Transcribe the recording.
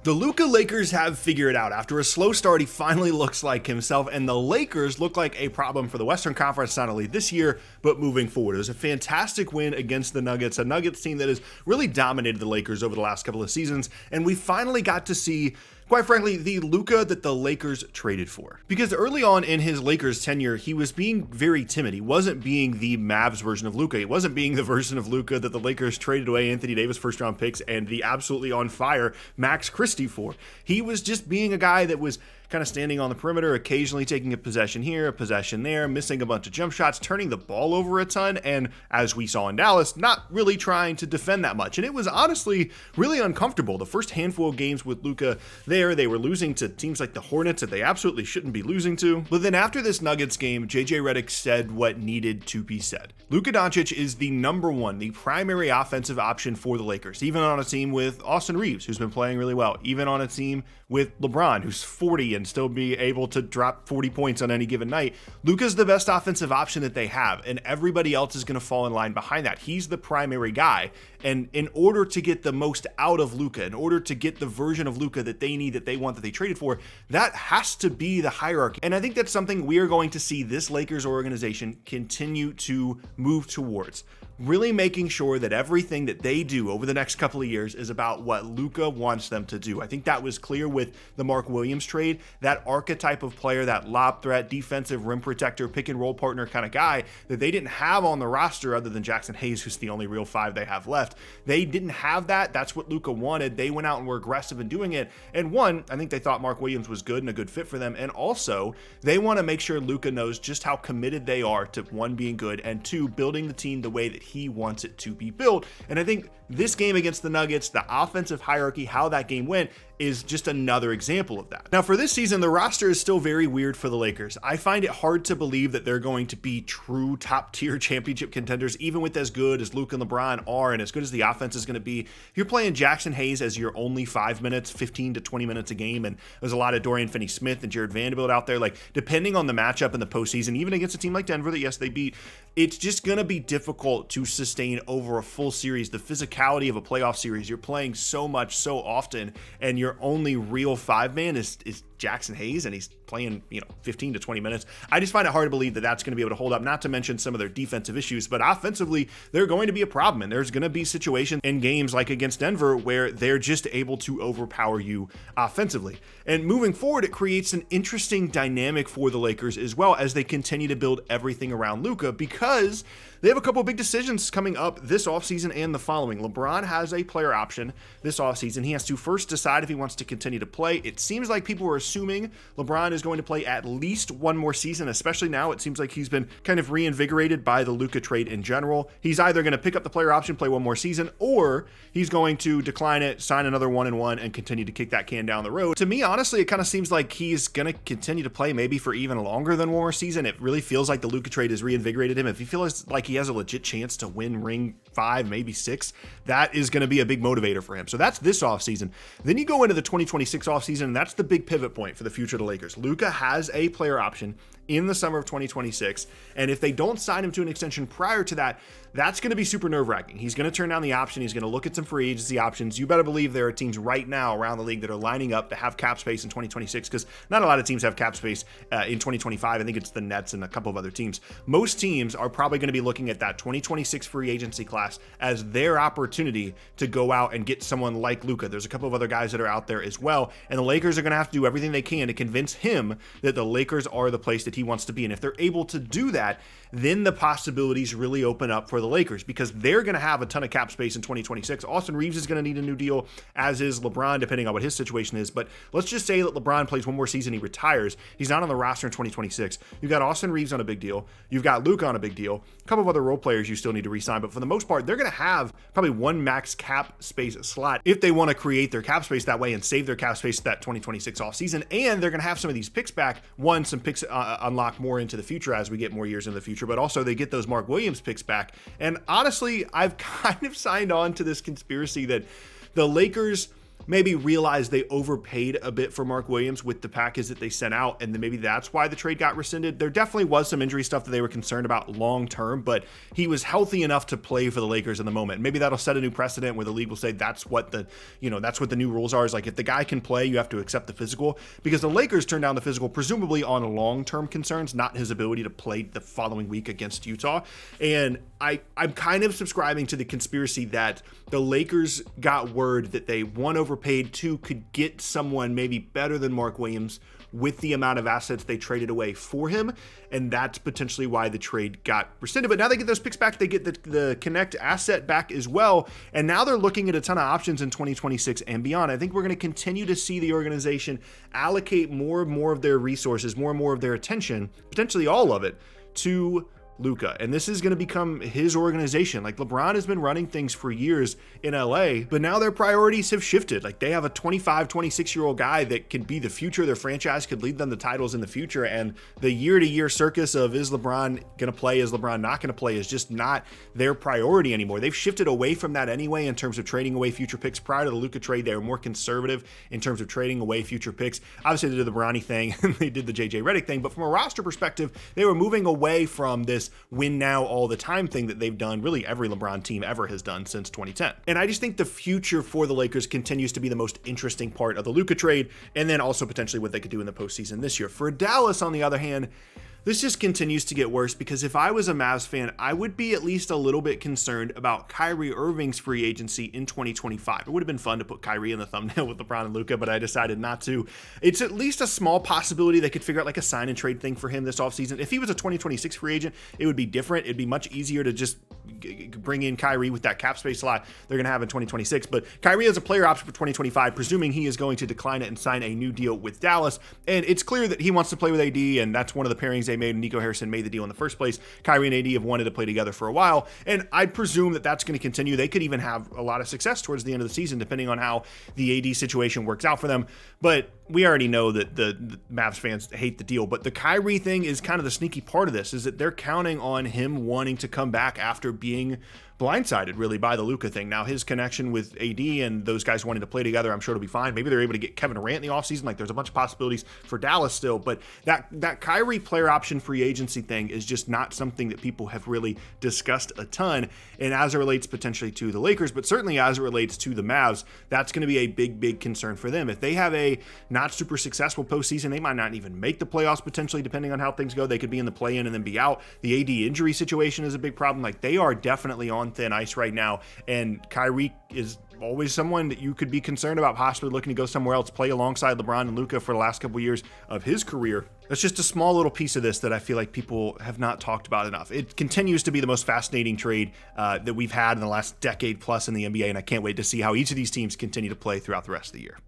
The Luka Lakers have figured it out. After a slow start, he finally looks like himself, and the Lakers look like a problem for the Western Conference, not only this year, but moving forward. It was a fantastic win against the Nuggets, a Nuggets team that has really dominated the Lakers over the last couple of seasons, and we finally got to see, quite frankly, the Luka that the Lakers traded for. Because early on in his Lakers tenure, he was being very timid. He wasn't being the Mavs version of Luka. He wasn't being the version of Luka that the Lakers traded away Anthony Davis first round picks and the absolutely on fire Max Christie for. He was just being a guy that was kind of standing on the perimeter, occasionally taking a possession here, a possession there, missing a bunch of jump shots, turning the ball over a ton, and as we saw in Dallas, not really trying to defend that much. And it was honestly really uncomfortable. The first handful of games with Luka there, they were losing to teams like the Hornets that they absolutely shouldn't be losing to. But then after this Nuggets game, JJ Redick said what needed to be said. Luka Doncic is the number one, the primary offensive option for the Lakers, even on a team with Austin Reeves, who's been playing really well, even on a team with LeBron, who's 40 and still be able to drop 40 points on any given night. Luka's the best offensive option that they have, and everybody else is going to fall in line behind that. He's the primary guy, and in order to get the most out of Luka, in order to get the version of Luka that they need, that they want, that they traded for, that has to be the hierarchy. And I think that's something we are going to see this Lakers organization continue to move towards. Really making sure that everything that they do over the next couple of years is about what Luka wants them to do. I think that was clear with the Mark Williams trade. That archetype of player, that lob threat, defensive rim protector, pick and roll partner kind of guy that they didn't have on the roster other than Jackson Hayes, who's the only real five they have left. They didn't have that. That's what Luka wanted. They went out and were aggressive in doing it. And one, I think they thought Mark Williams was good and a good fit for them. And also, they want to make sure Luka knows just how committed they are to, one, being good, and two, building the team the way that he wants it to be built. And I think this game against the Nuggets, the offensive hierarchy, how that game went, is just another example of that. Now, for this season, the roster is still very weird for the Lakers. I find it hard to believe that they're going to be true top-tier championship contenders, even with as good as Luka and LeBron are and as good as the offense is going to be. If you're playing Jackson Hayes as your only 5 minutes, 15 to 20 minutes a game, and there's a lot of Dorian Finney-Smith and Jared Vanderbilt out there, like, depending on the matchup in the postseason, even against a team like Denver that, yes, they beat, it's just going to be difficult to sustain over a full series. The physicality of a playoff series, you're playing so much, so often, and your only real five-man is Jackson Hayes, and he's playing, 15 to 20 minutes. I just find it hard to believe that that's going to be able to hold up, not to mention some of their defensive issues, but offensively, they're going to be a problem, and there's going to be situations in games like against Denver where they're just able to overpower you offensively. And moving forward, it creates an interesting dynamic for the Lakers as well as they continue to build everything around Luka, because they have a couple of big decisions coming up this offseason and the following. LeBron has a player option this offseason. He has to first decide if he wants to continue to play. It seems like people are assuming LeBron is going to play at least one more season, especially now. It seems like he's been kind of reinvigorated by the Luka trade in general. He's either going to pick up the player option, play one more season, or he's going to decline it, sign another 1-1, and continue to kick that can down the road. To me, honestly, it kind of seems like he's going to continue to play maybe for even longer than one more season. It really feels like the Luka trade has reinvigorated him. If he feels like he has a legit chance to win ring 5, maybe 6, that is going to be a big motivator for him. So that's this offseason. Then you go into the 2026 offseason, and that's the big pivot point for the future of the Lakers. Luka has a player option in the summer of 2026, and if they don't sign him to an extension prior to that, that's going to be super nerve-wracking. He's going to turn down the option. He's going to look at some free agency options. You better believe there are teams right now around the league that are lining up to have cap space in 2026, because not a lot of teams have cap space in 2025. I think it's the Nets and a couple of other teams. Most teams are probably going to be looking at that 2026 free agency class as their opportunity to go out and get someone like Luka. There's a couple of other guys that are out there as well, and the Lakers are going to have to do everything they can to convince him that the Lakers are the place that he wants to be. And if they're able to do that, then the possibilities really open up for the Lakers, because they're going to have a ton of cap space in 2026. Austin Reeves is going to need a new deal, as is LeBron, depending on what his situation is. But let's just say that LeBron plays one more season, he retires. He's not on the roster in 2026. You've got Austin Reeves on a big deal. You've got Luka on a big deal. A couple of other role players you still need to re-sign. But for the most part, they're going to have probably one max cap space slot if they want to create their cap space that way and save their cap space that 2026 offseason. And they're going to have some of these picks back. One, some picks unlock more into the future as we get more years in the future, but also they get those Mark Williams picks back. And honestly, I've kind of signed on to this conspiracy that the Lakers maybe realized they overpaid a bit for Mark Williams with the package that they sent out, and then maybe that's why the trade got rescinded. There definitely was some injury stuff that they were concerned about long term, but he was healthy enough to play for the Lakers in the moment. Maybe that'll set a new precedent where the league will say that's what the new rules are, is like if the guy can play, you have to accept the physical, because the Lakers turned down the physical presumably on long-term concerns, not his ability to play the following week against Utah. And I'm kind of subscribing to the conspiracy that the Lakers got word that they, one, overpaid, two, could get someone maybe better than Mark Williams with the amount of assets they traded away for him, and that's potentially why the trade got rescinded. But now they get those picks back, they get the Connect asset back as well, and now they're looking at a ton of options in 2026 and beyond. I think we're going to continue to see the organization allocate more and more of their resources, more and more of their attention, potentially all of it, to Luka, and this is going to become his organization. Like, LeBron has been running things for years in LA, but now their priorities have shifted. Like, they have a 25, 26-year-old guy that can be the future of their franchise, could lead them to titles in the future, and the year-to-year circus of is LeBron going to play, is LeBron not going to play, is just not their priority anymore. They've shifted away from that anyway in terms of trading away future picks. Prior to the Luka trade, they were more conservative in terms of trading away future picks. Obviously, they did the Bronny thing and they did the JJ Redick thing, but from a roster perspective, they were moving away from this win now all the time thing that they've done, really every LeBron team ever has done since 2010. And I just think the future for the Lakers continues to be the most interesting part of the Luka trade, and then also potentially what they could do in the postseason this year. For Dallas, on the other hand, this just continues to get worse, because if I was a Mavs fan, I would be at least a little bit concerned about Kyrie Irving's free agency in 2025. It would have been fun to put Kyrie in the thumbnail with LeBron and Luka, but I decided not to. It's at least a small possibility they could figure out like a sign and trade thing for him this offseason. If he was a 2026 free agent, it would be different. It'd be much easier to just bring in Kyrie with that cap space slot they're going to have in 2026. But Kyrie has a player option for 2025, presuming he is going to decline it and sign a new deal with Dallas. And it's clear that he wants to play with AD, and that's one of the pairings they made. Nico Harrison made the deal in the first place. Kyrie and AD have wanted to play together for a while, and I presume that that's going to continue. They could even have a lot of success towards the end of the season, depending on how the AD situation works out for them. But we already know that the Mavs fans hate the deal. But the Kyrie thing is kind of the sneaky part of this, is that they're counting on him wanting to come back after being blindsided really by the Luka thing. Now, his connection with AD and those guys wanting to play together, I'm sure it'll be fine. Maybe they're able to get Kevin Durant in the offseason. Like, there's a bunch of possibilities for Dallas still, but that Kyrie player option free agency thing is just not something that people have really discussed a ton. And as it relates potentially to the Lakers, but certainly as it relates to the Mavs, that's going to be a big concern for them. If they have a not super successful postseason, they might not even make the playoffs potentially, depending on how things go. They could be in the play-in and then be out. The AD injury situation is a big problem. Like, they are definitely on thin ice right now, and Kyrie is always someone that you could be concerned about possibly looking to go somewhere else, play alongside LeBron and Luka for the last couple years of his career. That's just a small little piece of this that I feel like people have not talked about enough. It continues to be the most fascinating trade that we've had in the last decade plus in the NBA, and I can't wait to see how each of these teams continue to play throughout the rest of the year.